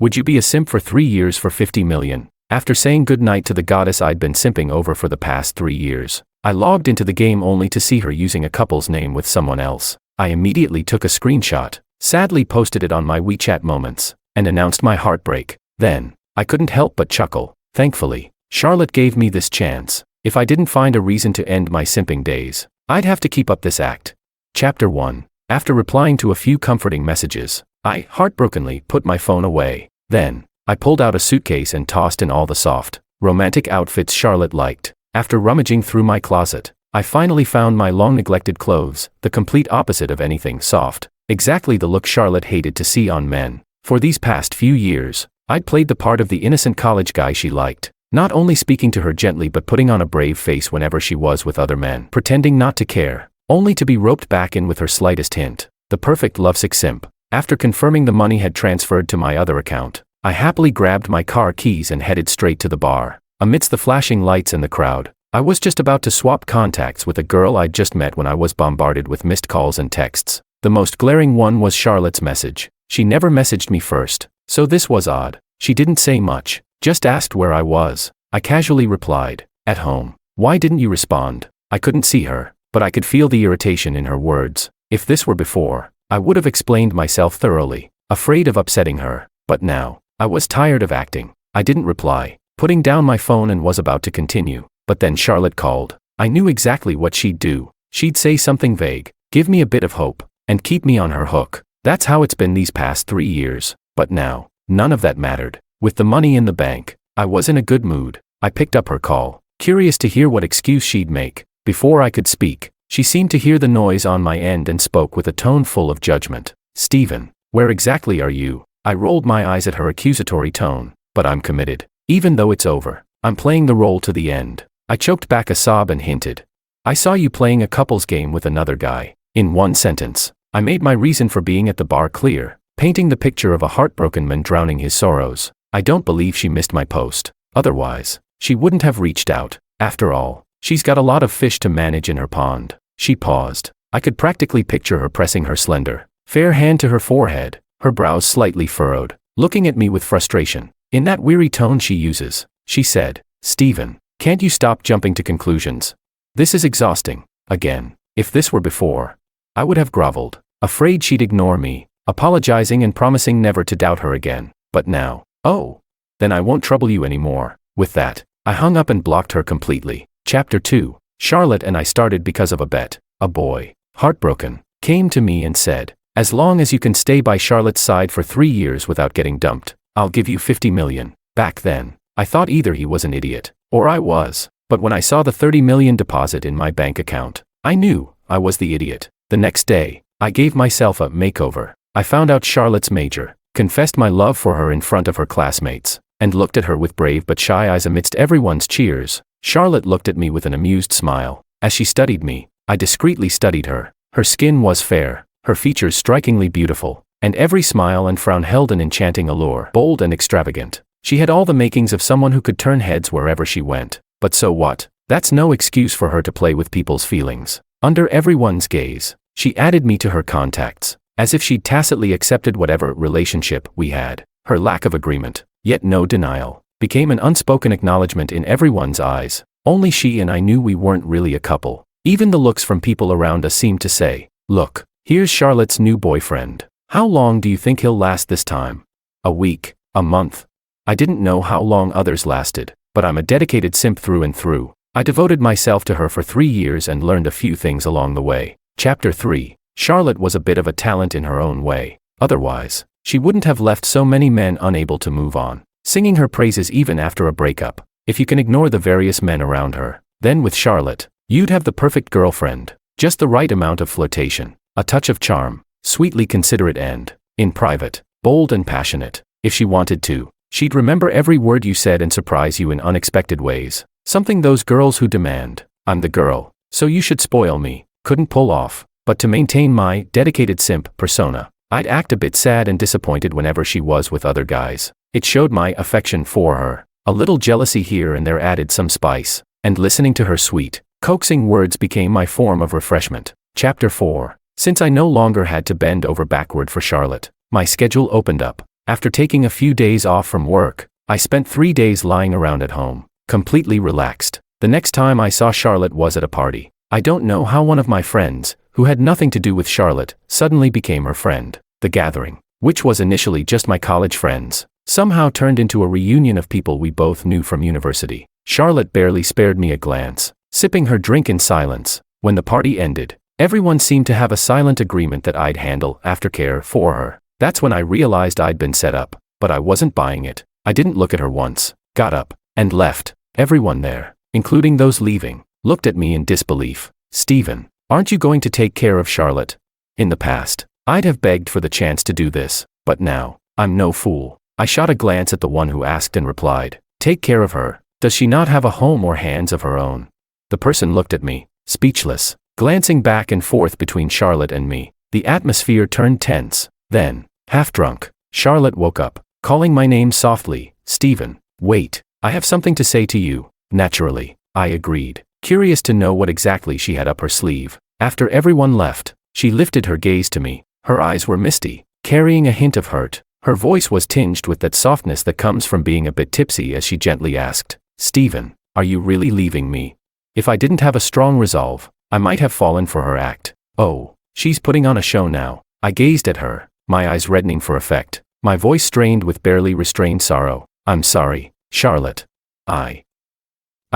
Would you be a simp for 3 years for 50 million? After saying goodnight to the goddess I'd been simping over for the past 3 years, I logged into the game only to see her using a couple's name with someone else. I immediately took a screenshot, sadly posted it on my WeChat moments, and announced my heartbreak. Then, I couldn't help but chuckle. Thankfully, Charlotte gave me this chance. If I didn't find a reason to end my simping days, I'd have to keep up this act. Chapter 1. After replying to a few comforting messages, I heartbrokenly put my phone away. Then, I pulled out a suitcase and tossed in all the soft, romantic outfits Charlotte liked. After rummaging through my closet, I finally found my long-neglected clothes, the complete opposite of anything soft, exactly the look Charlotte hated to see on men. For these past few years, I'd played the part of the innocent college guy she liked, not only speaking to her gently but putting on a brave face whenever she was with other men, pretending not to care, only to be roped back in with her slightest hint. The perfect lovesick simp. After confirming the money had transferred to my other account, I happily grabbed my car keys and headed straight to the bar. Amidst the flashing lights and the crowd, I was just about to swap contacts with a girl I'd just met when I was bombarded with missed calls and texts. The most glaring one was Charlotte's message. She never messaged me first, so this was odd. She didn't say much, just asked where I was. I casually replied, "At home." "Why didn't you respond?" I couldn't see her, but I could feel the irritation in her words. If this were before, I would have explained myself thoroughly, afraid of upsetting her. But now, I was tired of acting. I didn't reply, putting down my phone and was about to continue. But then Charlotte called. I knew exactly what she'd do. She'd say something vague, give me a bit of hope, and keep me on her hook. That's how it's been these past 3 years. But now, none of that mattered. With the money in the bank, I was in a good mood. I picked up her call, curious to hear what excuse she'd make. Before I could speak, she seemed to hear the noise on my end and spoke with a tone full of judgment. "Steven, where exactly are you?" I rolled my eyes at her accusatory tone. "But I'm committed. Even though it's over, I'm playing the role to the end." I choked back a sob and hinted, "I saw you playing a couple's game with another guy." In one sentence, I made my reason for being at the bar clear, painting the picture of a heartbroken man drowning his sorrows. I don't believe she missed my post. Otherwise, she wouldn't have reached out. After all, she's got a lot of fish to manage in her pond. She paused. I could practically picture her pressing her slender, fair hand to her forehead, her brows slightly furrowed, looking at me with frustration. In that weary tone she uses, she said, "Steven, can't you stop jumping to conclusions? This is exhausting." Again, if this were before, I would have groveled, afraid she'd ignore me, apologizing and promising never to doubt her again. But now, "Oh, then I won't trouble you anymore." With that, I hung up and blocked her completely. Chapter 2. Charlotte and I started because of a bet. A boy, heartbroken, came to me and said, "As long as you can stay by Charlotte's side for 3 years without getting dumped, I'll give you 50 million. Back then, I thought either he was an idiot, or I was, but when I saw the 30 million deposit in my bank account, I knew I was the idiot. The next day, I gave myself a makeover. I found out Charlotte's major, confessed my love for her in front of her classmates, and looked at her with brave but shy eyes amidst everyone's cheers. Charlotte looked at me with an amused smile. As she studied me, I discreetly studied her. Her skin was fair, her features strikingly beautiful, and every smile and frown held an enchanting allure, bold and extravagant. She had all the makings of someone who could turn heads wherever she went. But so what? That's no excuse for her to play with people's feelings. Under everyone's gaze, she added me to her contacts, as if she'd tacitly accepted whatever relationship we had. Her lack of agreement, yet no denial, became an unspoken acknowledgement in everyone's eyes. Only she and I knew we weren't really a couple. Even the looks from people around us seemed to say, "Look, here's Charlotte's new boyfriend. How long do you think he'll last this time? A week? A month?" I didn't know how long others lasted, but I'm a dedicated simp through and through. I devoted myself to her for 3 years and learned a few things along the way. Chapter 3. Charlotte was a bit of a talent in her own way. Otherwise, she wouldn't have left so many men unable to move on, singing her praises even after a breakup. If you can ignore the various men around her, then with Charlotte, you'd have the perfect girlfriend. Just the right amount of flirtation, a touch of charm, sweetly considerate and, in private, bold and passionate. If she wanted to, she'd remember every word you said and surprise you in unexpected ways. Something those girls who demand, "I'm the girl, so you should spoil me," couldn't pull off. But to maintain my dedicated simp persona, I'd act a bit sad and disappointed whenever she was with other guys. It showed my affection for her. A little jealousy here and there added some spice, and listening to her sweet, coaxing words became my form of refreshment. Chapter 4. Since I no longer had to bend over backward for Charlotte, my schedule opened up. After taking a few days off from work, I spent 3 days lying around at home, completely relaxed. The next time I saw Charlotte was at a party. I don't know how one of my friends, who had nothing to do with Charlotte, suddenly became her friend. The gathering, which was initially just my college friends, somehow turned into a reunion of people we both knew from university. Charlotte barely spared me a glance, sipping her drink in silence. When the party ended, everyone seemed to have a silent agreement that I'd handle aftercare for her. That's when I realized I'd been set up, but I wasn't buying it. I didn't look at her once, got up, and left. Everyone there, including those leaving, looked at me in disbelief. "Steven, aren't you going to take care of Charlotte?" In the past, I'd have begged for the chance to do this, but now, I'm no fool. I shot a glance at the one who asked and replied, "Take care of her. Does she not have a home or hands of her own?" The person looked at me, speechless, glancing back and forth between Charlotte and me. The atmosphere turned tense. Then, half drunk, Charlotte woke up, calling my name softly. "Steven, wait, I have something to say to you." Naturally, I agreed, curious to know what exactly she had up her sleeve. After everyone left, she lifted her gaze to me. Her eyes were misty, carrying a hint of hurt. Her voice was tinged with that softness that comes from being a bit tipsy as she gently asked, "Steven, are you really leaving me?" If I didn't have a strong resolve, I might have fallen for her act. Oh, she's putting on a show now. I gazed at her, my eyes reddening for effect, my voice strained with barely restrained sorrow. "I'm sorry, Charlotte. I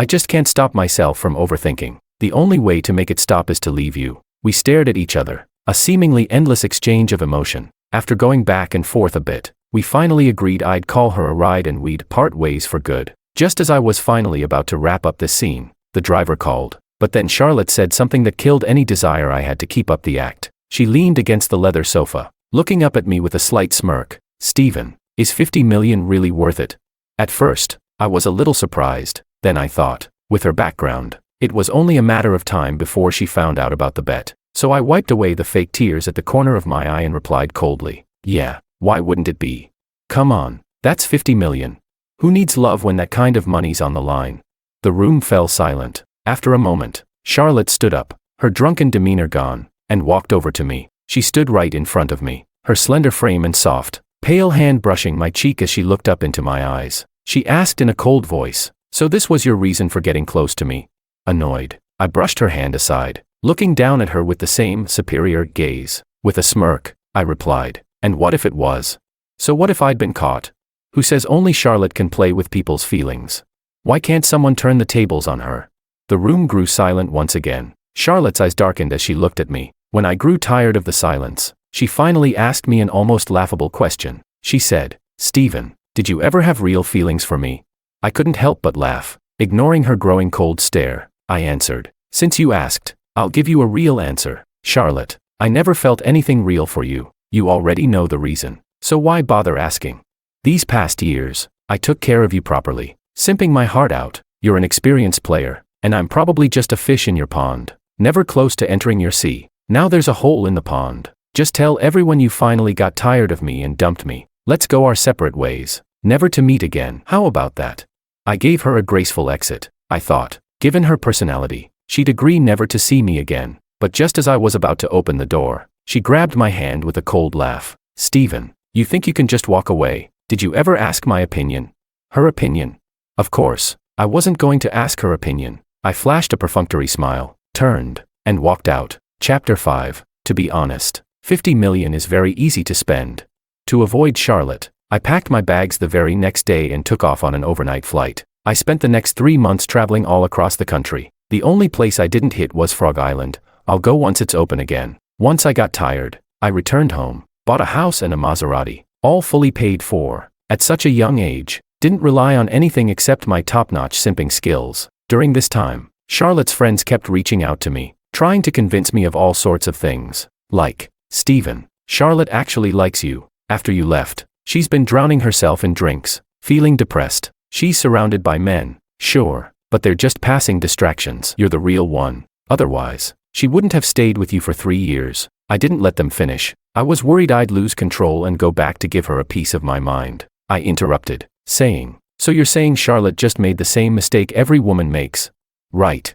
just can't stop myself from overthinking. The only way to make it stop is to leave you." We stared at each other, a seemingly endless exchange of emotion. After going back and forth a bit, we finally agreed I'd call her a ride and we'd part ways for good. Just as I was finally about to wrap up this scene, the driver called. But then Charlotte said something that killed any desire I had to keep up the act. She leaned against the leather sofa, looking up at me with a slight smirk. "Steven, is 50 million really worth it?" At first, I was a little surprised. Then I thought, with her background, it was only a matter of time before she found out about the bet. So I wiped away the fake tears at the corner of my eye and replied coldly, "Yeah, why wouldn't it be? Come on, that's 50 million. Who needs love when that kind of money's on the line?" The room fell silent. After a moment, Charlotte stood up, her drunken demeanor gone, and walked over to me. She stood right in front of me, her slender frame and soft, pale hand brushing my cheek as she looked up into my eyes. She asked in a cold voice, "So this was your reason for getting close to me?" Annoyed, I brushed her hand aside, looking down at her with the same superior gaze. With a smirk, I replied, "And what if it was? So what if I'd been caught? Who says only Charlotte can play with people's feelings? Why can't someone turn the tables on her?" The room grew silent once again. Charlotte's eyes darkened as she looked at me. When I grew tired of the silence, she finally asked me an almost laughable question. She said, "Steven, did you ever have real feelings for me?" I couldn't help but laugh. Ignoring her growing cold stare, I answered, "Since you asked, I'll give you a real answer. Charlotte, I never felt anything real for you. You already know the reason. So why bother asking? These past years, I took care of you properly, simping my heart out. You're an experienced player, and I'm probably just a fish in your pond, never close to entering your sea. Now there's a hole in the pond. Just tell everyone you finally got tired of me and dumped me. Let's go our separate ways, never to meet again. How about that?" I gave her a graceful exit. I thought, given her personality, she'd agree never to see me again. But just as I was about to open the door, she grabbed my hand with a cold laugh. "Steven, you think you can just walk away? Did you ever ask my opinion?" Her opinion? Of course, I wasn't going to ask her opinion. I flashed a perfunctory smile, turned, and walked out. Chapter 5. To be honest, 50 million is very easy to spend. To avoid Charlotte, I packed my bags the very next day and took off on an overnight flight. I spent the next 3 months traveling all across the country. The only place I didn't hit was Frog Island. I'll go once it's open again. Once I got tired, I returned home, bought a house and a Maserati, all fully paid for. At such a young age, didn't rely on anything except my top-notch simping skills. During this time, Charlotte's friends kept reaching out to me, trying to convince me of all sorts of things. Like, "Steven, Charlotte actually likes you. After you left, she's been drowning herself in drinks, feeling depressed. She's surrounded by men, sure, but they're just passing distractions. You're the real one. Otherwise, she wouldn't have stayed with you for 3 years." I didn't let them finish. I was worried I'd lose control and go back to give her a piece of my mind. I interrupted, saying, "So you're saying Charlotte just made the same mistake every woman makes?" Right.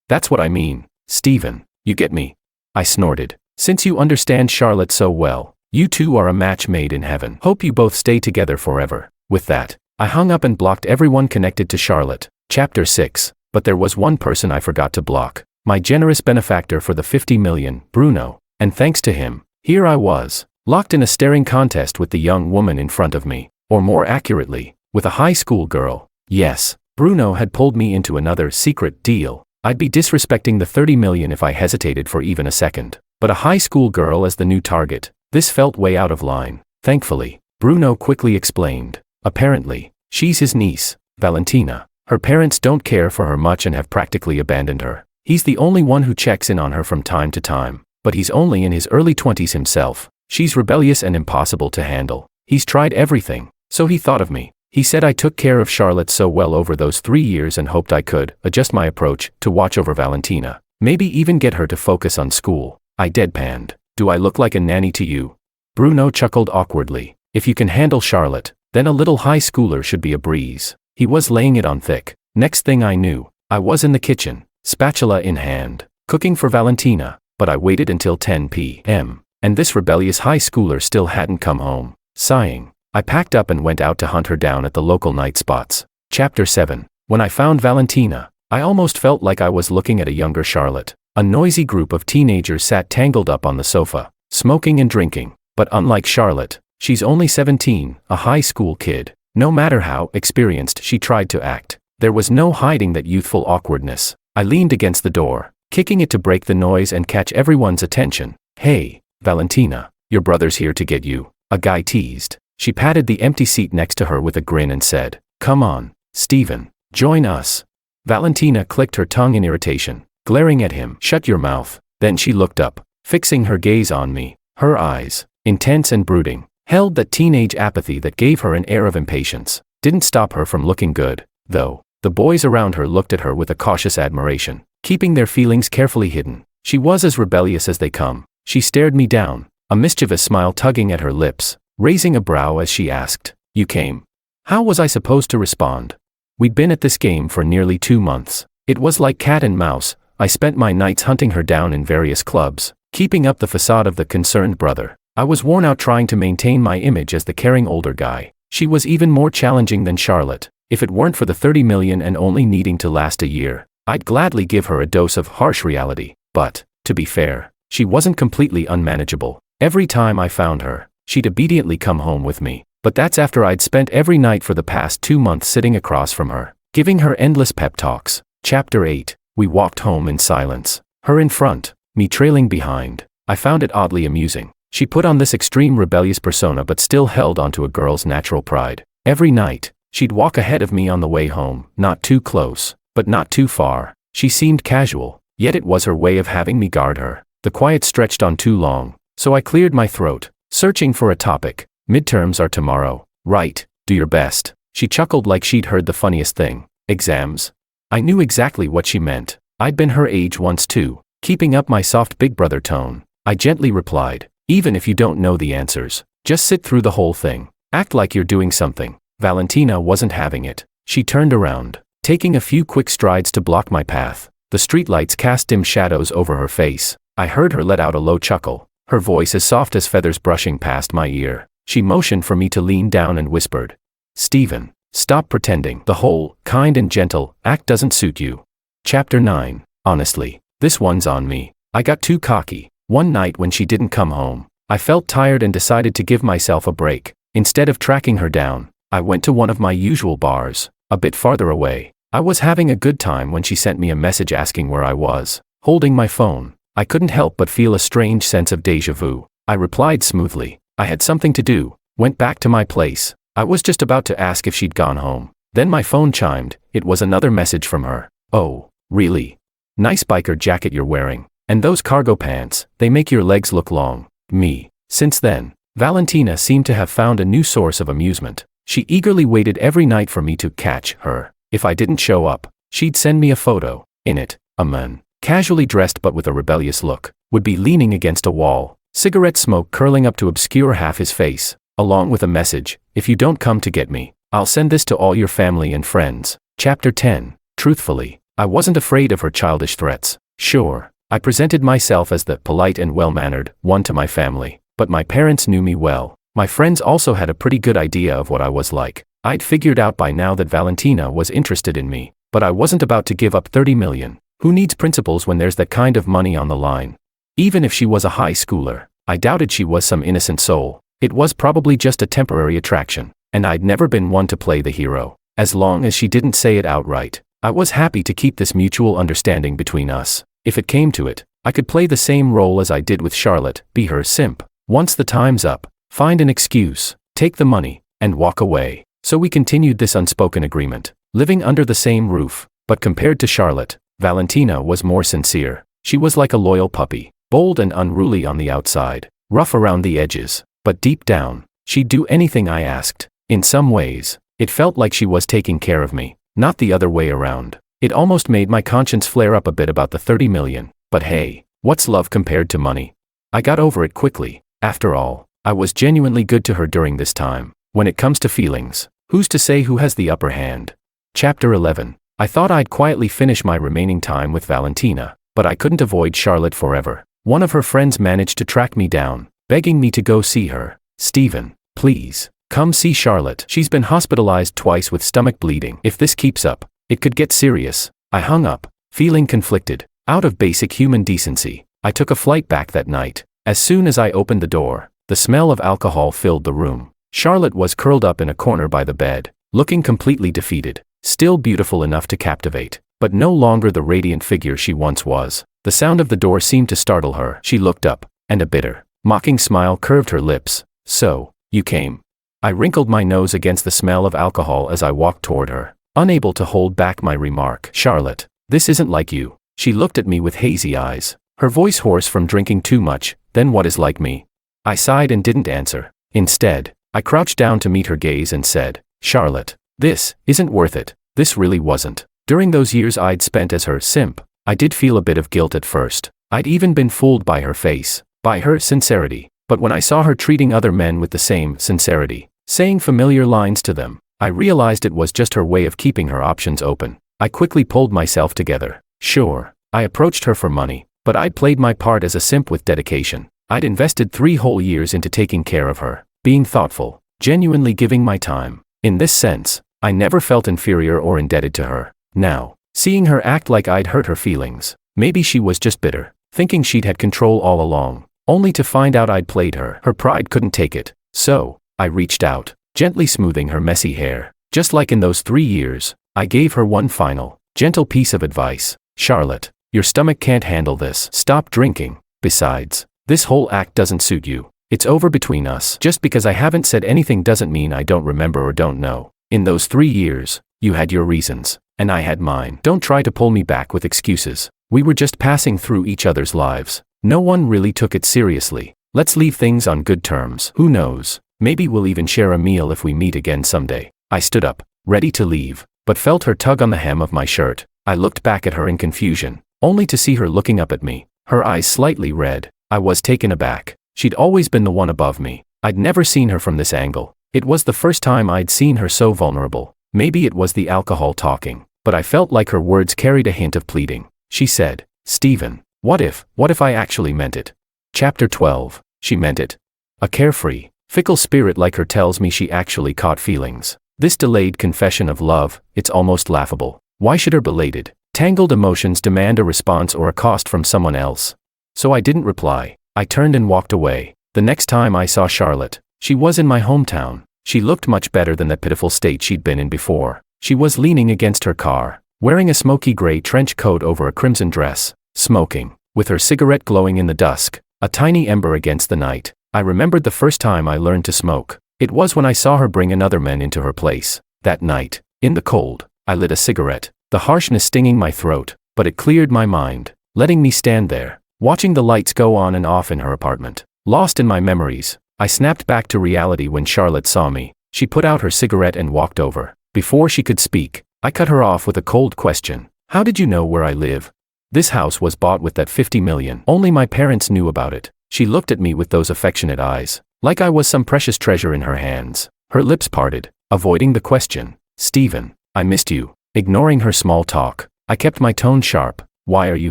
That's what I mean. Steven, you get me?" I snorted. "Since you understand Charlotte so well, You two are a match made in heaven. Hope you both stay together forever." With that, I hung up and blocked everyone connected to Charlotte. Chapter 6. But there was one person I forgot to block. My generous benefactor for the 50 million, Bruno. And thanks to him, here I was, locked in a staring contest with the young woman in front of me. Or more accurately, with a high school girl. Yes, Bruno had pulled me into another secret deal. I'd be disrespecting the 30 million if I hesitated for even a second. But a high school girl as the new target, this felt way out of line. Thankfully, Bruno quickly explained. Apparently, she's his niece, Valentina. Her parents don't care for her much and have practically abandoned her. He's the only one who checks in on her from time to time. But he's only in his early 20s himself. She's rebellious and impossible to handle. He's tried everything, so he thought of me. He said I took care of Charlotte so well over those 3 years and hoped I could adjust my approach to watch over Valentina. Maybe even get her to focus on school. I deadpanned. "Do I look like a nanny to you?" Bruno chuckled awkwardly. "If you can handle Charlotte, then a little high schooler should be a breeze." He was laying it on thick. Next thing I knew, I was in the kitchen, spatula in hand, cooking for Valentina, but I waited until 10 p.m., and this rebellious high schooler still hadn't come home. Sighing, I packed up and went out to hunt her down at the local night spots. Chapter 7. When I found Valentina, I almost felt like I was looking at a younger Charlotte. A noisy group of teenagers sat tangled up on the sofa, smoking and drinking. But unlike Charlotte, she's only 17, a high school kid. No matter how experienced she tried to act, there was no hiding that youthful awkwardness. I leaned against the door, kicking it to break the noise and catch everyone's attention. "Hey, Valentina, your brother's here to get you," a guy teased. She patted the empty seat next to her with a grin and said, "Come on, Steven, join us." Valentina clicked her tongue in irritation, glaring at him. "Shut your mouth." Then she looked up, fixing her gaze on me. Her eyes, intense and brooding, held that teenage apathy that gave her an air of impatience. Didn't stop her from looking good, though. The boys around her looked at her with a cautious admiration, keeping their feelings carefully hidden. She was as rebellious as they come. She stared me down, a mischievous smile tugging at her lips, raising a brow as she asked, "You came?" How was I supposed to respond? We'd been at this game for nearly 2 months. It was like cat and mouse. I spent my nights hunting her down in various clubs, keeping up the facade of the concerned brother. I was worn out trying to maintain my image as the caring older guy. She was even more challenging than Charlotte. If it weren't for the 30 million and only needing to last a year, I'd gladly give her a dose of harsh reality. But, to be fair, she wasn't completely unmanageable. Every time I found her, she'd obediently come home with me. But that's after I'd spent every night for the past 2 months sitting across from her, giving her endless pep talks. Chapter 8. We walked home in silence. Her in front, me trailing behind. I found it oddly amusing. She put on this extreme rebellious persona but still held onto a girl's natural pride. Every night, she'd walk ahead of me on the way home, not too close, but not too far. She seemed casual, yet it was her way of having me guard her. The quiet stretched on too long, so I cleared my throat, searching for a topic. "Midterms are tomorrow, right? Do your best." She chuckled like she'd heard the funniest thing. "Exams?" I knew exactly what she meant. I'd been her age once too. Keeping up my soft big brother tone, I gently replied, "Even if you don't know the answers, just sit through the whole thing. Act like you're doing something." Valentina wasn't having it. She turned around, taking a few quick strides to block my path. The streetlights cast dim shadows over her face. I heard her let out a low chuckle, her voice as soft as feathers brushing past my ear. She motioned for me to lean down and whispered, "Steven, stop pretending. The whole kind and gentle act doesn't suit you." Chapter 9. Honestly, this one's on me. I got too cocky. One night when she didn't come home, I felt tired and decided to give myself a break. Instead of tracking her down, I went to one of my usual bars, a bit farther away. I was having a good time when she sent me a message asking where I was. Holding my phone, I couldn't help but feel a strange sense of déjà vu. I replied smoothly, I had something to do, went back to my place. I was just about to ask if she'd gone home. Then my phone chimed. It was another message from her. "Oh, really? Nice biker jacket you're wearing. And those cargo pants, they make your legs look long." Me. Since then, Valentina seemed to have found a new source of amusement. She eagerly waited every night for me to catch her. If I didn't show up, she'd send me a photo. In it, a man, casually dressed but with a rebellious look, would be leaning against a wall, cigarette smoke curling up to obscure half his face, along with a message, "If you don't come to get me, I'll send this to all your family and friends." Chapter 10. Truthfully, I wasn't afraid of her childish threats. Sure, I presented myself as the polite and well-mannered one to my family, but my parents knew me well. My friends also had a pretty good idea of what I was like. I'd figured out by now that Valentina was interested in me, but I wasn't about to give up 30 million. Who needs principles when there's that kind of money on the line? Even if she was a high schooler, I doubted she was some innocent soul. It was probably just a temporary attraction, and I'd never been one to play the hero. As long as she didn't say it outright, I was happy to keep this mutual understanding between us. If it came to it, I could play the same role as I did with Charlotte, be her simp. Once the time's up, find an excuse, take the money, and walk away. So we continued this unspoken agreement, living under the same roof. But compared to Charlotte, Valentina was more sincere. She was like a loyal puppy, bold and unruly on the outside, rough around the edges, but deep down, she'd do anything I asked. In some ways, it felt like she was taking care of me, not the other way around. It almost made my conscience flare up a bit about the 30 million, but hey, what's love compared to money? I got over it quickly. After all, I was genuinely good to her during this time. When it comes to feelings, who's to say who has the upper hand? Chapter 11. I thought I'd quietly finish my remaining time with Valentina, but I couldn't avoid Charlotte forever. One of her friends managed to track me down, begging me to go see her. Steven, please, come see Charlotte. She's been hospitalized twice with stomach bleeding. If this keeps up, it could get serious. I hung up, feeling conflicted. Out of basic human decency, I took a flight back that night. As soon as I opened the door, the smell of alcohol filled the room. Charlotte was curled up in a corner by the bed, looking completely defeated, still beautiful enough to captivate, but no longer the radiant figure she once was. The sound of the door seemed to startle her. She looked up, and a bitter, mocking smile curved her lips. So, you came. I wrinkled my nose against the smell of alcohol as I walked toward her, unable to hold back my remark. Charlotte, this isn't like you. She looked at me with hazy eyes, her voice hoarse from drinking too much. Then what is like me? I sighed and didn't answer. Instead, I crouched down to meet her gaze and said, Charlotte, this isn't worth it. This really wasn't. During those years I'd spent as her simp, I did feel a bit of guilt at first. I'd even been fooled by her face, by her sincerity. But when I saw her treating other men with the same sincerity, saying familiar lines to them, I realized it was just her way of keeping her options open. I quickly pulled myself together. Sure, I approached her for money, but I'd played my part as a simp with dedication. I'd invested 3 whole years into taking care of her, being thoughtful, genuinely giving my time. In this sense, I never felt inferior or indebted to her. Now, seeing her act like I'd hurt her feelings, maybe she was just bitter, thinking she'd had control all along, only to find out I'd played her. Her pride couldn't take it. So, I reached out, gently smoothing her messy hair. Just like in those 3 years, I gave her one final, gentle piece of advice. Charlotte, your stomach can't handle this. Stop drinking. Besides, this whole act doesn't suit you. It's over between us. Just because I haven't said anything doesn't mean I don't remember or don't know. In those 3 years, you had your reasons, and I had mine. Don't try to pull me back with excuses. We were just passing through each other's lives. No one really took it seriously. Let's leave things on good terms. Who knows? Maybe we'll even share a meal if we meet again someday. I stood up, ready to leave, but felt her tug on the hem of my shirt. I looked back at her in confusion, only to see her looking up at me, her eyes slightly red. I was taken aback. She'd always been the one above me. I'd never seen her from this angle. It was the first time I'd seen her so vulnerable. Maybe it was the alcohol talking, but I felt like her words carried a hint of pleading. She said, Steven, what if I actually meant it? Chapter 12. She meant it. A carefree, fickle spirit like her tells me she actually caught feelings. This delayed confession of love, it's almost laughable. Why should her belated, tangled emotions demand a response or a cost from someone else? So I didn't reply. I turned and walked away. The next time I saw Charlotte, she was in my hometown. She looked much better than that pitiful state she'd been in before. She was leaning against her car, wearing a smoky gray trench coat over a crimson dress, smoking, with her cigarette glowing in the dusk, a tiny ember against the night. I remembered the first time I learned to smoke. It was when I saw her bring another man into her place. That night, in the cold, I lit a cigarette, the harshness stinging my throat, but it cleared my mind, letting me stand there, watching the lights go on and off in her apartment. Lost in my memories, I snapped back to reality when Charlotte saw me. She put out her cigarette and walked over. Before she could speak, I cut her off with a cold question. How did you know where I live? This house was bought with that 50 million. Only my parents knew about it. She looked at me with those affectionate eyes, like I was some precious treasure in her hands. Her lips parted, avoiding the question. Steven, I missed you. Ignoring her small talk, I kept my tone sharp. Why are you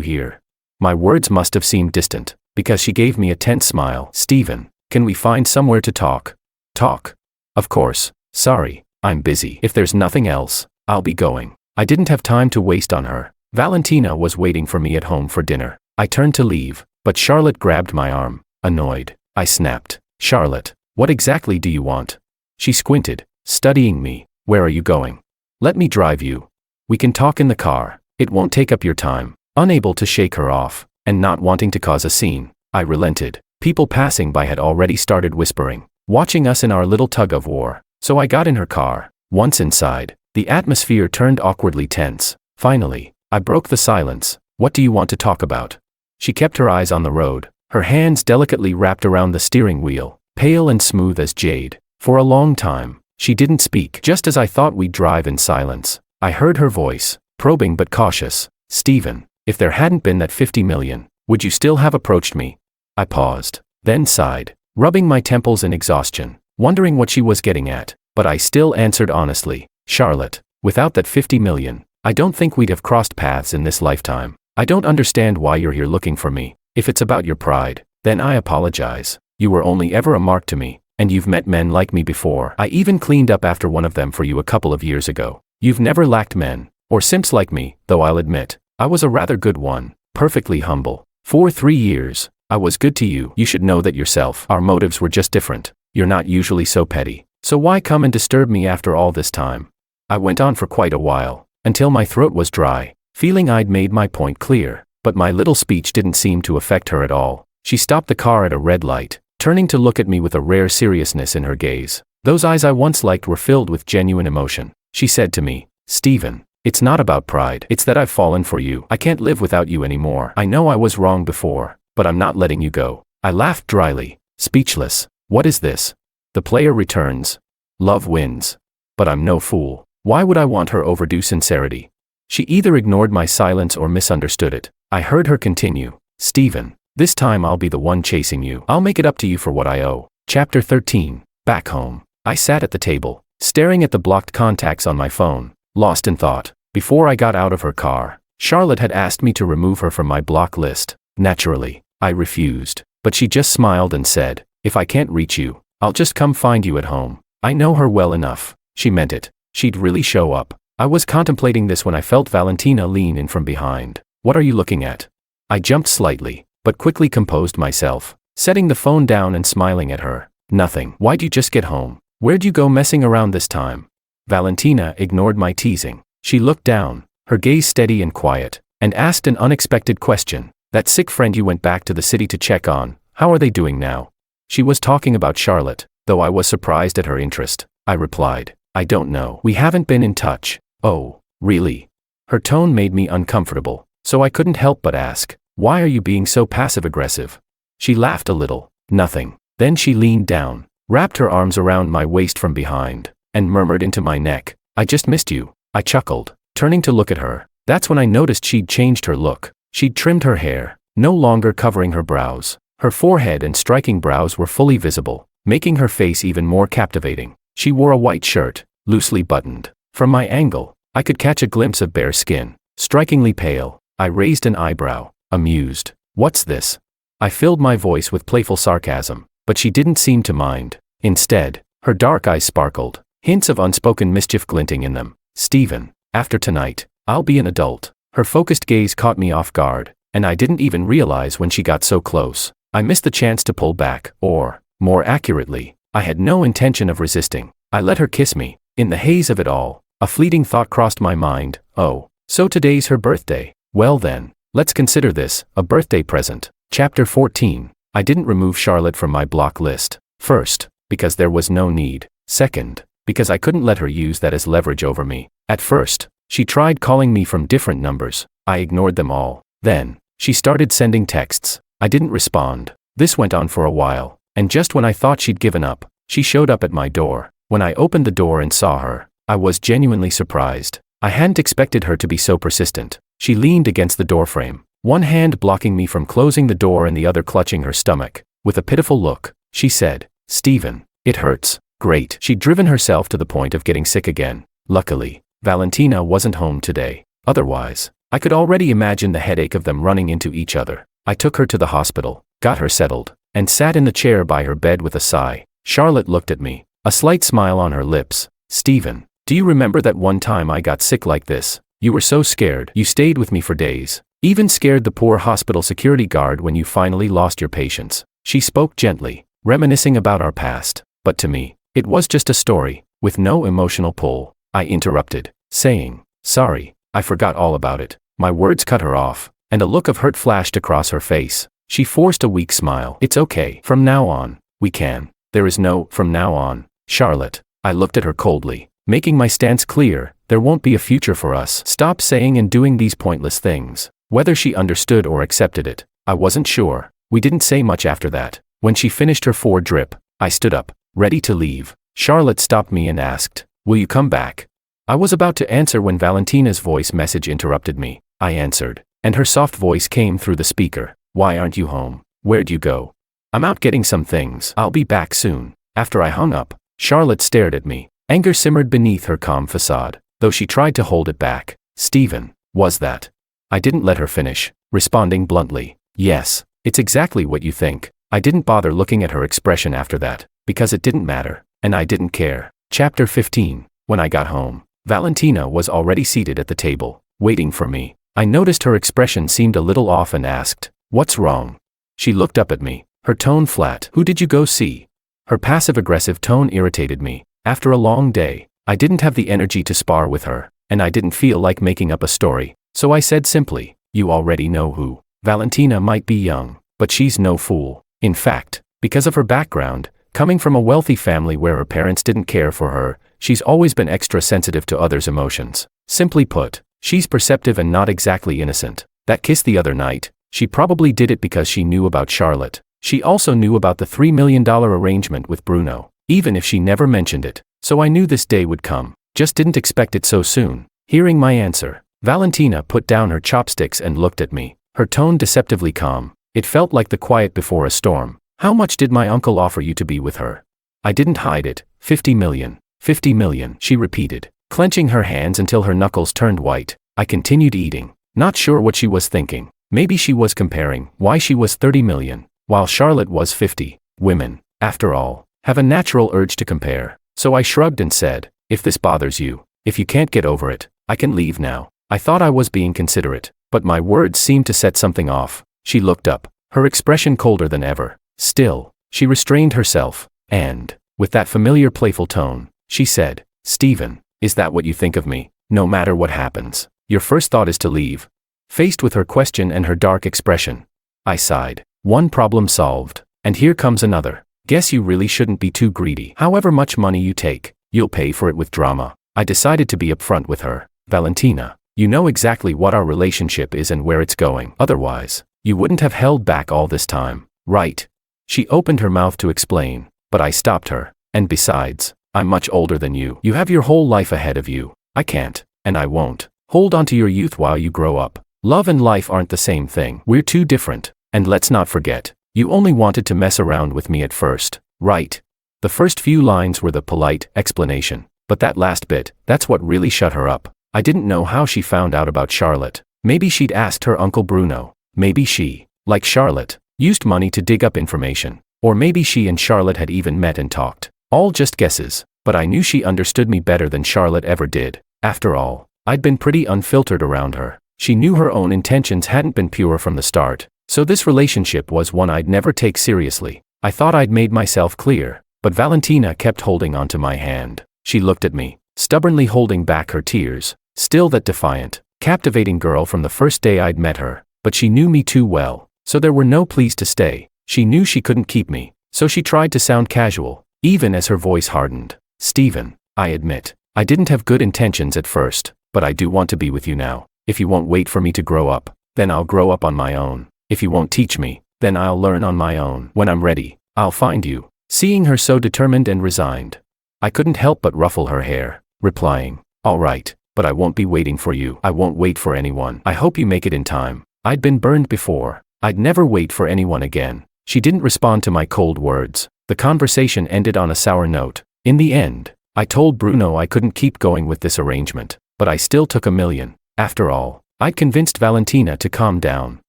here? My words must have seemed distant, because she gave me a tense smile. Steven, Can we find somewhere to talk? Talk? Of course. Sorry, I'm busy. If there's nothing else, I'll be going. I didn't have time to waste on her. Valentina was waiting for me at home for dinner. I turned to leave, but Charlotte grabbed my arm. Annoyed, I snapped. Charlotte, what exactly do you want? She squinted, studying me. Where are you going? Let me drive you. We can talk in the car. It won't take up your time. Unable to shake her off, and not wanting to cause a scene, I relented. People passing by had already started whispering, watching us in our little tug-of-war. So I got in her car. Once inside, the atmosphere turned awkwardly tense. Finally, I broke the silence. What do you want to talk about? She kept her eyes on the road, her hands delicately wrapped around the steering wheel, pale and smooth as jade. For a long time, she didn't speak. Just as I thought we'd drive in silence, I heard her voice, probing but cautious. Stephen, if there hadn't been that 50 million, would you still have approached me? I paused, then sighed, rubbing my temples in exhaustion, wondering what she was getting at, but I still answered honestly. Charlotte, without that 50 million, I don't think we'd have crossed paths in this lifetime. I don't understand why you're here looking for me. If it's about your pride, then I apologize. You were only ever a mark to me, and you've met men like me before. I even cleaned up after one of them for you a couple of years ago. You've never lacked men, or simps like me, though I'll admit, I was a rather good one, perfectly humble. For 3 years, I was good to you. You should know that yourself. Our motives were just different. You're not usually so petty. So why come and disturb me after all this time? I went on for quite a while, until my throat was dry, feeling I'd made my point clear, but my little speech didn't seem to affect her at all. She stopped the car at a red light, turning to look at me with a rare seriousness in her gaze. Those eyes I once liked were filled with genuine emotion. She said to me, Stephen, it's not about pride. It's that I've fallen for you. I can't live without you anymore. I know I was wrong before, but I'm not letting you go. I laughed dryly, speechless. What is this? The player returns. Love wins. But I'm no fool. Why would I want her overdue sincerity? She either ignored my silence or misunderstood it. I heard her continue. Stephen, this time I'll be the one chasing you. I'll make it up to you for what I owe. Chapter 13. Back home. I sat at the table, staring at the blocked contacts on my phone, lost in thought. Before I got out of her car, Charlotte had asked me to remove her from my block list. Naturally, I refused, but she just smiled and said, if I can't reach you, I'll just come find you at home. I know her well enough. She meant it. She'd really show up. I was contemplating this when I felt Valentina lean in from behind. What are you looking at? I jumped slightly, but quickly composed myself, setting the phone down and smiling at her. Nothing. Why'd you just get home? Where'd you go messing around this time? Valentina ignored my teasing. She looked down, her gaze steady and quiet, and asked an unexpected question. That sick friend you went back to the city to check on, how are they doing now? She was talking about Charlotte, though I was surprised at her interest. I replied, I don't know. We haven't been in touch. Oh, really? Her tone made me uncomfortable, so I couldn't help but ask, why are you being so passive-aggressive? She laughed a little. Nothing. Then she leaned down, wrapped her arms around my waist from behind, and murmured into my neck, I just missed you. I chuckled, turning to look at her. That's when I noticed she'd changed her look. She'd trimmed her hair, no longer covering her brows. Her forehead and striking brows were fully visible, making her face even more captivating. She wore a white shirt, loosely buttoned. From my angle, I could catch a glimpse of bare skin, strikingly pale. I raised an eyebrow, amused. What's this? I filled my voice with playful sarcasm, but she didn't seem to mind. Instead, her dark eyes sparkled, hints of unspoken mischief glinting in them. Stephen, after tonight, I'll be an adult. Her focused gaze caught me off guard, and I didn't even realize when she got so close. I missed the chance to pull back, or, more accurately, I had no intention of resisting. I let her kiss me. In the haze of it all, a fleeting thought crossed my mind. Oh, so today's her birthday. Well then, let's consider this a birthday present. Chapter 14. I didn't remove Charlotte from my block list. First, because there was no need. Second, because I couldn't let her use that as leverage over me. At first, she tried calling me from different numbers. I ignored them all. Then, she started sending texts. I didn't respond. This went on for a while, and just when I thought she'd given up, she showed up at my door. When I opened the door and saw her, I was genuinely surprised. I hadn't expected her to be so persistent. She leaned against the doorframe, one hand blocking me from closing the door and the other clutching her stomach. With a pitiful look, she said, Stephen, it hurts. Great. She'd driven herself to the point of getting sick again. Luckily, Valentina wasn't home today. Otherwise, I could already imagine the headache of them running into each other. I took her to the hospital, got her settled, and sat in the chair by her bed with a sigh. Charlotte looked at me, a slight smile on her lips. Stephen, do you remember that one time I got sick like this? You were so scared, you stayed with me for days. Even scared the poor hospital security guard when you finally lost your patience. She spoke gently, reminiscing about our past. But to me, it was just a story, with no emotional pull. I interrupted, saying, sorry, I forgot all about it. My words cut her off, and a look of hurt flashed across her face. She forced a weak smile. It's okay. From now on, we can. There is no from now on, Charlotte. I looked at her coldly, making my stance clear. There won't be a future for us. Stop saying and doing these pointless things. Whether she understood or accepted it, I wasn't sure. We didn't say much after that. When she finished her 4-drip, I stood up, ready to leave. Charlotte stopped me and asked, will you come back? I was about to answer when Valentina's voice message interrupted me. I answered, and her soft voice came through the speaker. Why aren't you home? Where'd you go? I'm out getting some things. I'll be back soon. After I hung up, Charlotte stared at me. Anger simmered beneath her calm facade, though she tried to hold it back. Stephen, was that? I didn't let her finish, responding bluntly. Yes, it's exactly what you think. I didn't bother looking at her expression after that, because it didn't matter, and I didn't care. Chapter 15. When I got home, Valentina was already seated at the table, waiting for me. I noticed her expression seemed a little off and asked, what's wrong? She looked up at me, her tone flat. Who did you go see? Her passive-aggressive tone irritated me. After a long day, I didn't have the energy to spar with her, and I didn't feel like making up a story. So I said simply, you already know who. Valentina might be young, but she's no fool. In fact, because of her background, coming from a wealthy family where her parents didn't care for her, she's always been extra sensitive to others' emotions. Simply put, she's perceptive and not exactly innocent. That kiss the other night, she probably did it because she knew about Charlotte. She also knew about the $3 million arrangement with Bruno, even if she never mentioned it. So I knew this day would come, just didn't expect it so soon. Hearing my answer, Valentina put down her chopsticks and looked at me, her tone deceptively calm. It felt like the quiet before a storm. How much did my uncle offer you to be with her? I didn't hide it. 50 million. 50 million, she repeated, clenching her hands until her knuckles turned white. I continued eating, not sure what she was thinking. Maybe she was comparing why she was 30 million, while Charlotte was 50. Women, after all, have a natural urge to compare. So I shrugged and said, if this bothers you, if you can't get over it, I can leave now. I thought I was being considerate, but my words seemed to set something off. She looked up, her expression colder than ever. Still, she restrained herself, and, with that familiar playful tone, she said, Stephen, is that what you think of me? No matter what happens, your first thought is to leave? Faced with her question and her dark expression, I sighed. One problem solved, and here comes another. Guess you really shouldn't be too greedy. However much money you take, you'll pay for it with drama. I decided to be upfront with her. Valentina, you know exactly what our relationship is and where it's going. Otherwise, you wouldn't have held back all this time, right? She opened her mouth to explain, but I stopped her. And besides, I'm much older than you. You have your whole life ahead of you. I can't, and I won't, hold on to your youth while you grow up. Love and life aren't the same thing. We're too different. And let's not forget, you only wanted to mess around with me at first, right? The first few lines were the polite explanation, but that last bit, that's what really shut her up. I didn't know how she found out about Charlotte. Maybe she'd asked her uncle Bruno. Maybe she, like Charlotte, used money to dig up information. Or maybe she and Charlotte had even met and talked. All just guesses, but I knew she understood me better than Charlotte ever did. After all, I'd been pretty unfiltered around her. She knew her own intentions hadn't been pure from the start, so this relationship was one I'd never take seriously. I thought I'd made myself clear, but Valentina kept holding onto my hand. She looked at me, stubbornly holding back her tears. Still that defiant, captivating girl from the first day I'd met her, but she knew me too well, so there were no pleas to stay. She knew she couldn't keep me, so she tried to sound casual, even as her voice hardened. Stephen, I admit, I didn't have good intentions at first, but I do want to be with you now. If you won't wait for me to grow up, then I'll grow up on my own. If you won't teach me, then I'll learn on my own. When I'm ready, I'll find you. Seeing her so determined and resigned, I couldn't help but ruffle her hair, replying, all right, but I won't be waiting for you. I won't wait for anyone. I hope you make it in time. I'd been burned before. I'd never wait for anyone again. She didn't respond to my cold words. The conversation ended on a sour note. In the end, I told Bruno I couldn't keep going with this arrangement, but I still took $1 million. After all, I'd convinced Valentina to calm down,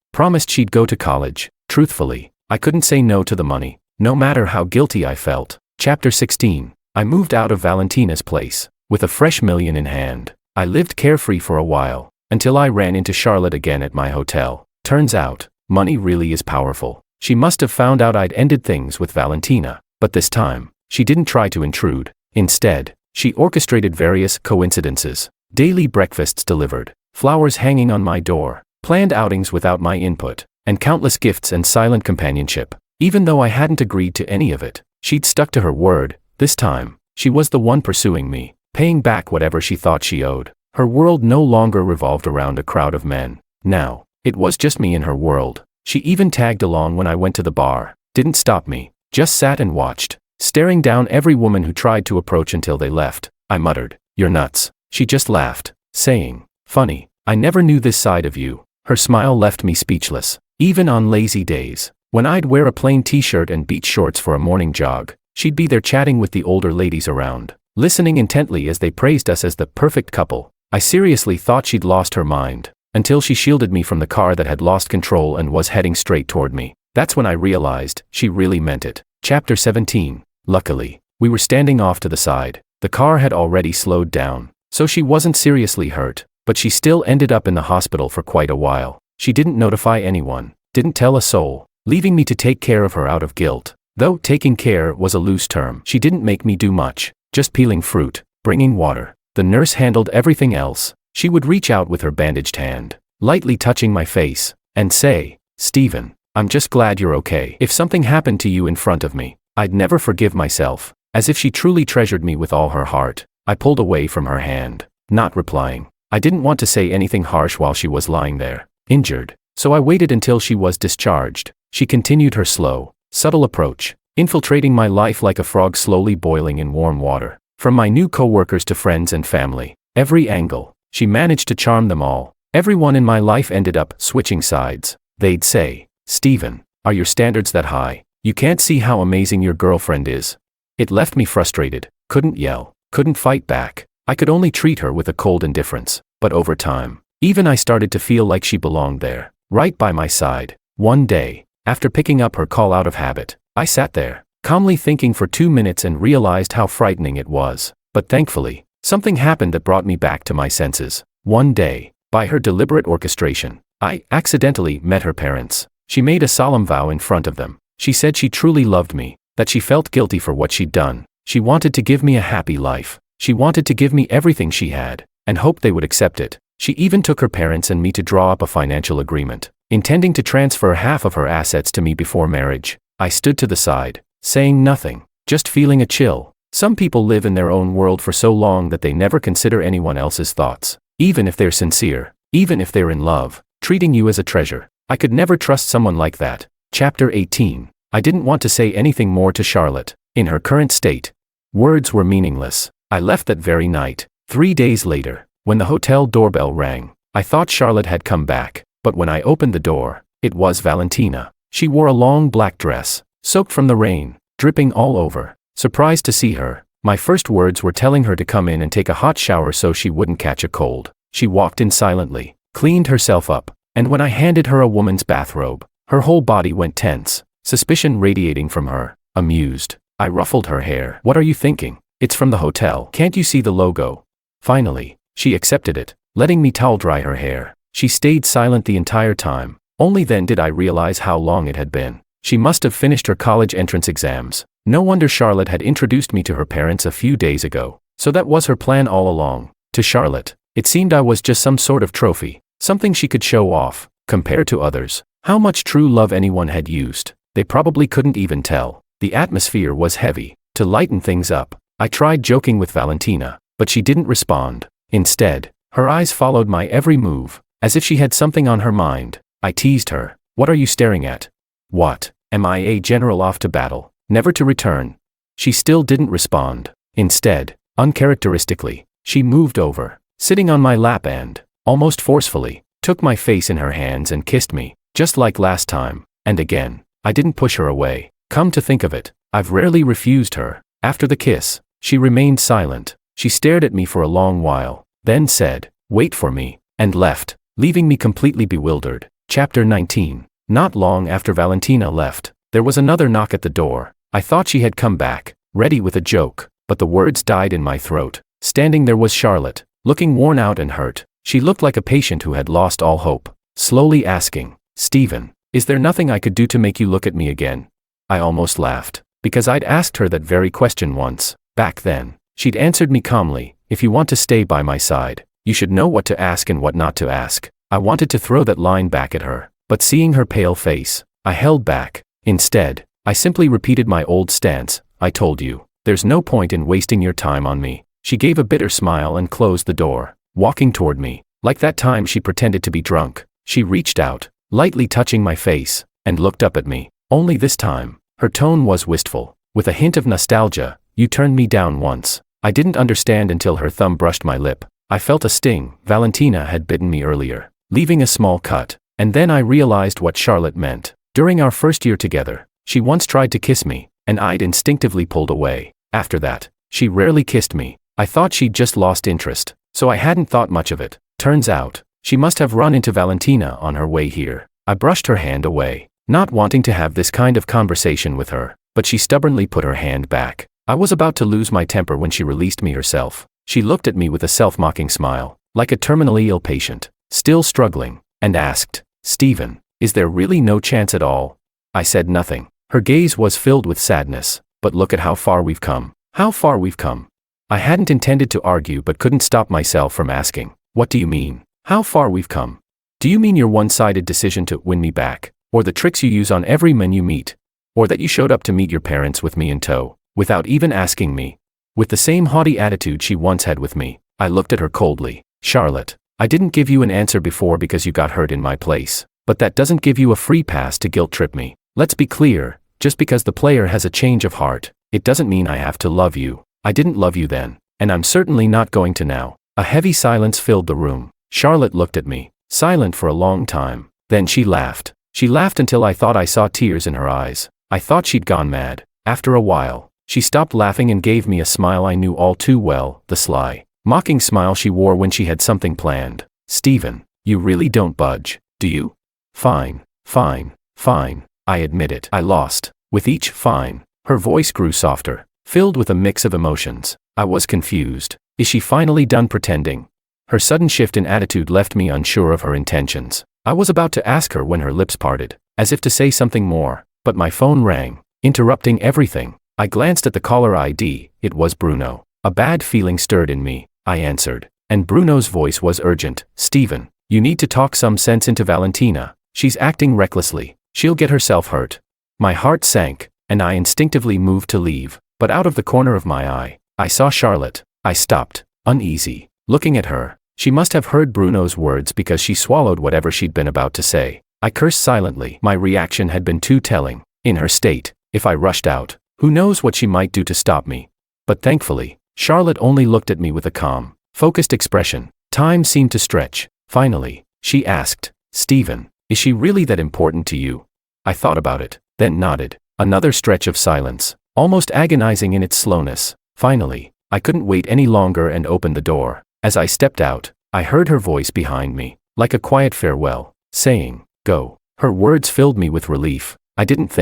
promised she'd go to college. Truthfully, I couldn't say no to the money, no matter how guilty I felt. Chapter 16. I moved out of Valentina's place, with a fresh million in hand. I lived carefree for a while, until I ran into Charlotte again at my hotel. Turns out, money really is powerful. She must have found out I'd ended things with Valentina, but this time, she didn't try to intrude. Instead, she orchestrated various coincidences. Daily breakfasts delivered, flowers hanging on my door, planned outings without my input, and countless gifts and silent companionship. Even though I hadn't agreed to any of it, she'd stuck to her word. This time, she was the one pursuing me, paying back whatever she thought she owed. Her world no longer revolved around a crowd of men. Now, it was just me in her world. She even tagged along when I went to the bar, didn't stop me, just sat and watched, staring down every woman who tried to approach until they left. I muttered, "You're nuts." She just laughed, saying, "Funny, I never knew this side of you." Her smile left me speechless. Even on lazy days, when I'd wear a plain t-shirt and beach shorts for a morning jog, she'd be there chatting with the older ladies around, listening intently as they praised us as the perfect couple. I seriously thought she'd lost her mind, until she shielded me from the car that had lost control and was heading straight toward me. That's when I realized she really meant it. Chapter 17. Luckily, we were standing off to the side. The car had already slowed down, so she wasn't seriously hurt, but she still ended up in the hospital for quite a while. She didn't notify anyone, didn't tell a soul, leaving me to take care of her out of guilt. Though taking care was a loose term. She didn't make me do much, just peeling fruit, bringing water. The nurse handled everything else. She would reach out with her bandaged hand, lightly touching my face, and say, "Stephen, I'm just glad you're okay. If something happened to you in front of me, I'd never forgive myself." As if she truly treasured me with all her heart, I pulled away from her hand, not replying. I didn't want to say anything harsh while she was lying there, injured, so I waited until she was discharged. She continued her slow, subtle approach, infiltrating my life like a frog slowly boiling in warm water. From my new coworkers to friends and family, every angle, she managed to charm them all. Everyone in my life ended up switching sides. They'd say, "Stephen, are your standards that high? You can't see how amazing your girlfriend is." It left me frustrated, couldn't yell, couldn't fight back. I could only treat her with a cold indifference. But over time, even I started to feel like she belonged there, right by my side. One day, after picking up her call out of habit, I sat there, calmly thinking for 2 minutes and realized how frightening it was. But thankfully, something happened that brought me back to my senses. One day, by her deliberate orchestration, I accidentally met her parents. She made a solemn vow in front of them. She said she truly loved me, that she felt guilty for what she'd done. She wanted to give me a happy life. She wanted to give me everything she had, and hoped they would accept it. She even took her parents and me to draw up a financial agreement, intending to transfer half of her assets to me before marriage. I stood to the side, saying nothing, just feeling a chill. Some people live in their own world for so long that they never consider anyone else's thoughts. Even if they're sincere, even if they're in love, treating you as a treasure. I could never trust someone like that. Chapter 18. I didn't want to say anything more to Charlotte. In her current state, words were meaningless. I left that very night. 3 days later, when the hotel doorbell rang, I thought Charlotte had come back, but when I opened the door, it was Valentina. She wore a long black dress, soaked from the rain, dripping all over. Surprised to see her, my first words were telling her to come in and take a hot shower so she wouldn't catch a cold. She walked in silently, cleaned herself up, and when I handed her a woman's bathrobe, her whole body went tense, suspicion radiating from her. Amused, I ruffled her hair. "What are you thinking? It's from the hotel. Can't you see the logo?" Finally, she accepted it, letting me towel dry her hair. She stayed silent the entire time. Only then did I realize how long it had been. She must have finished her college entrance exams. No wonder Charlotte had introduced me to her parents a few days ago. So that was her plan all along. To Charlotte, it seemed I was just some sort of trophy, something she could show off. Compared to others, how much true love anyone had used, they probably couldn't even tell. The atmosphere was heavy. To lighten things up, I tried joking with Valentina, but she didn't respond. Instead, her eyes followed my every move, as if she had something on her mind. I teased her. "What are you staring at?" "What? Am I a general off to battle, never to return?" She still didn't respond. Instead, uncharacteristically, she moved over, sitting on my lap and, almost forcefully, took my face in her hands and kissed me, just like last time. And again, I didn't push her away. Come to think of it, I've rarely refused her. After the kiss, she remained silent. She stared at me for a long while, then said, "Wait for me," and left, leaving me completely bewildered. Chapter 19. Not long after Valentina left, There was another knock at the door. I thought she had come back, ready with a joke, but the words died in my throat. Standing there was Charlotte, looking worn out and hurt. She looked like a patient who had lost all hope, slowly asking, "Stephen, is there nothing I could do to make you look at me again?" I almost laughed, because I'd asked her that very question once, back then. She'd answered me calmly, "If you want to stay by my side, you should know what to ask and what not to ask." I wanted to throw that line back at her, but seeing her pale face, I held back. Instead, I simply repeated my old stance. "I told you, there's no point in wasting your time on me." She gave a bitter smile and closed the door, walking toward me. Like that time she pretended to be drunk, she reached out, lightly touching my face, and looked up at me. Only this time, her tone was wistful, with a hint of nostalgia. "You turned me down once." I didn't understand until her thumb brushed my lip. I felt a sting. Valentina had bitten me earlier, leaving a small cut, and then I realized what Charlotte meant. During our first year together, she once tried to kiss me, and I'd instinctively pulled away. After that, she rarely kissed me. I thought she'd just lost interest, so I hadn't thought much of it. Turns out, she must have run into Valentina on her way here. I brushed her hand away, not wanting to have this kind of conversation with her, but she stubbornly put her hand back. I was about to lose my temper when she released me herself. She looked at me with a self-mocking smile, like a terminally ill patient, still struggling, and asked, "Stephen, is there really no chance at all?" I said nothing. Her gaze was filled with sadness. "But look at how far we've come. How far we've come." I hadn't intended to argue but couldn't stop myself from asking, "What do you mean? How far we've come? Do you mean your one-sided decision to win me back? Or the tricks you use on every man you meet? Or that you showed up to meet your parents with me in tow, without even asking me?" With the same haughty attitude she once had with me, I looked at her coldly. "Charlotte, I didn't give you an answer before because you got hurt in my place, but that doesn't give you a free pass to guilt-trip me. Let's be clear, just because the player has a change of heart, it doesn't mean I have to love you. I didn't love you then, and I'm certainly not going to now." A heavy silence filled the room. Charlotte looked at me, silent for a long time. Then she laughed. She laughed until I thought I saw tears in her eyes. I thought she'd gone mad. After a while, she stopped laughing and gave me a smile I knew all too well, the sly, mocking smile she wore when she had something planned. "Stephen, you really don't budge, do you?" "Fine, fine, fine," I admitted. I lost. With each "fine," her voice grew softer, filled with a mix of emotions. I was confused. Is she finally done pretending? Her sudden shift in attitude left me unsure of her intentions. I was about to ask her when her lips parted, as if to say something more, but my phone rang, interrupting everything. I glanced at the caller ID. It was Bruno. A bad feeling stirred in me. I answered, and Bruno's voice was urgent. "Stephen, you need to talk some sense into Valentina. She's acting recklessly. She'll get herself hurt." My heart sank, and I instinctively moved to leave, but out of the corner of my eye, I saw Charlotte. I stopped, uneasy, looking at her. She must have heard Bruno's words because she swallowed whatever she'd been about to say. I cursed silently. My reaction had been too telling. In her state, if I rushed out, who knows what she might do to stop me? But thankfully, Charlotte only looked at me with a calm, focused expression. Time seemed to stretch. Finally, she asked, "Stephen, is she really that important to you?" I thought about it, then nodded. Another stretch of silence, almost agonizing in its slowness. Finally, I couldn't wait any longer and opened the door. As I stepped out, I heard her voice behind me, like a quiet farewell, saying, "Go." Her words filled me with relief. I didn't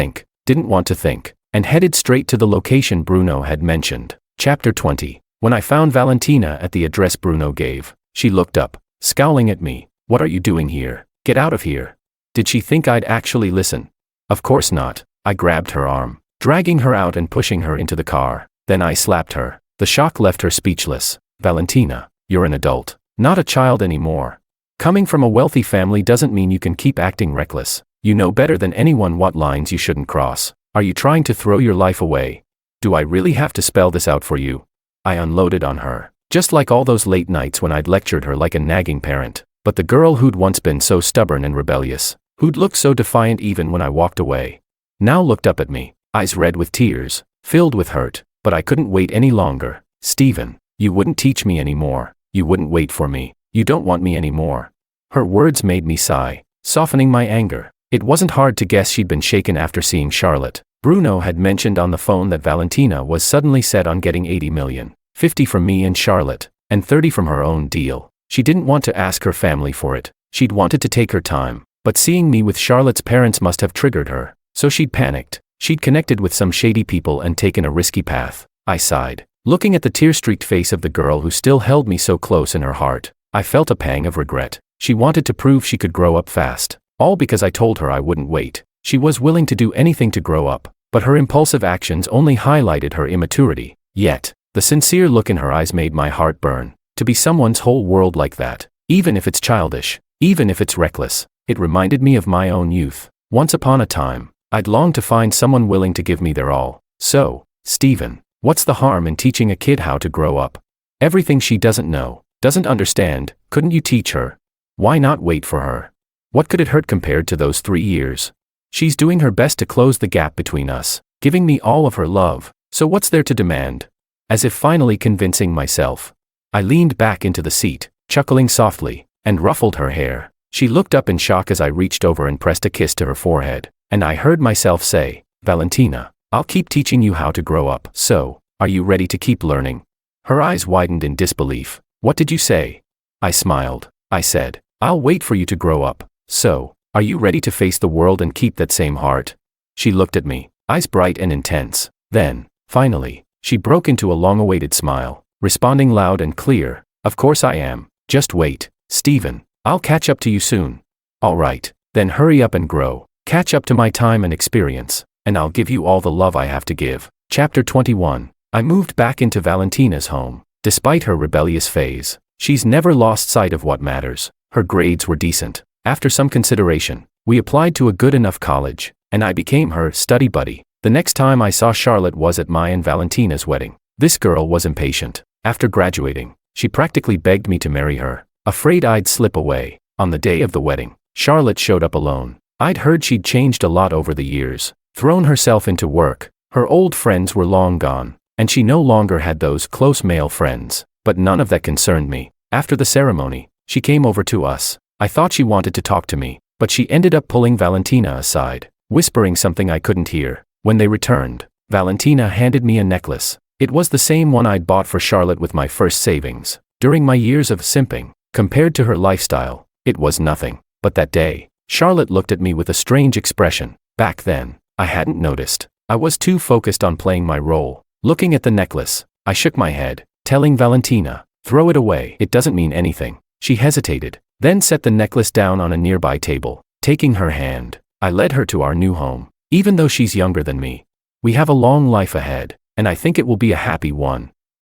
want to think, and headed straight to the location Bruno had mentioned. Chapter 20. When I found Valentina at the address Bruno gave, she looked up, scowling at me. "What are you doing here? Get out of here." Did she think I'd actually listen? Of course not. I grabbed her arm, dragging her out and pushing her into the car. Then I slapped her. The shock left her speechless. "Valentina, you're an adult, not a child anymore. Coming from a wealthy family doesn't mean you can keep acting reckless. You know better than anyone what lines you shouldn't cross. Are you trying to throw your life away? Do I really have to spell this out for you?" I unloaded on her, just like all those late nights when I'd lectured her like a nagging parent. But the girl who'd once been so stubborn and rebellious, who'd looked so defiant even when I walked away, now looked up at me, eyes red with tears, filled with hurt. But I couldn't wait any longer. "Stephen, you wouldn't teach me anymore. You wouldn't wait for me. You don't want me anymore." Her words made me sigh, softening my anger. It wasn't hard to guess she'd been shaken after seeing Charlotte. Bruno had mentioned on the phone that Valentina was suddenly set on getting 80 million, 50 from me and Charlotte, and 30 from her own deal. She didn't want to ask her family for it. She'd wanted to take her time, but seeing me with Charlotte's parents must have triggered her. So she'd panicked. She'd connected with some shady people and taken a risky path. I sighed. Looking at the tear-streaked face of the girl who still held me so close in her heart, I felt a pang of regret. She wanted to prove she could grow up fast. All because I told her I wouldn't wait. She was willing to do anything to grow up, but her impulsive actions only highlighted her immaturity. Yet, the sincere look in her eyes made my heart burn. To be someone's whole world like that, even if it's childish, even if it's reckless, it reminded me of my own youth. Once upon a time, I'd longed to find someone willing to give me their all. So, Stephen, what's the harm in teaching a kid how to grow up? Everything she doesn't know, doesn't understand, couldn't you teach her? Why not wait for her? What could it hurt compared to those 3 years? She's doing her best to close the gap between us, giving me all of her love, so what's there to demand? As if finally convincing myself, I leaned back into the seat, chuckling softly, and ruffled her hair. She looked up in shock as I reached over and pressed a kiss to her forehead, and I heard myself say, Valentina, I'll keep teaching you how to grow up. So, are you ready to keep learning? Her eyes widened in disbelief. What did you say? I smiled. I said, I'll wait for you to grow up. So, are you ready to face the world and keep that same heart? She looked at me, eyes bright and intense. Then, finally, she broke into a long-awaited smile, responding loud and clear, of course I am. Just wait, Stephen. I'll catch up to you soon. All right, then hurry up and grow. Catch up to my time and experience, and I'll give you all the love I have to give. Chapter 21. I moved back into Valentina's home. Despite her rebellious phase, she's never lost sight of what matters. Her grades were decent. After some consideration, we applied to a good enough college, and I became her study buddy. The next time I saw Charlotte was at my and Valentina's wedding. This girl was impatient. After graduating, she practically begged me to marry her, afraid I'd slip away. On the day of the wedding, Charlotte showed up alone. I'd heard she'd changed a lot over the years, thrown herself into work. Her old friends were long gone, and she no longer had those close male friends, but none of that concerned me. After the ceremony, she came over to us. I thought she wanted to talk to me, but she ended up pulling Valentina aside, whispering something I couldn't hear. When they returned, Valentina handed me a necklace. It was the same one I'd bought for Charlotte with my first savings. During my years of simping, compared to her lifestyle, it was nothing. But that day, Charlotte looked at me with a strange expression. Back then, I hadn't noticed. I was too focused on playing my role. Looking at the necklace, I shook my head, telling Valentina, throw it away, it doesn't mean anything. She hesitated, then set the necklace down on a nearby table. Taking her hand, I led her to our new home. Even though she's younger than me, we have a long life ahead, and I think it will be a happy one.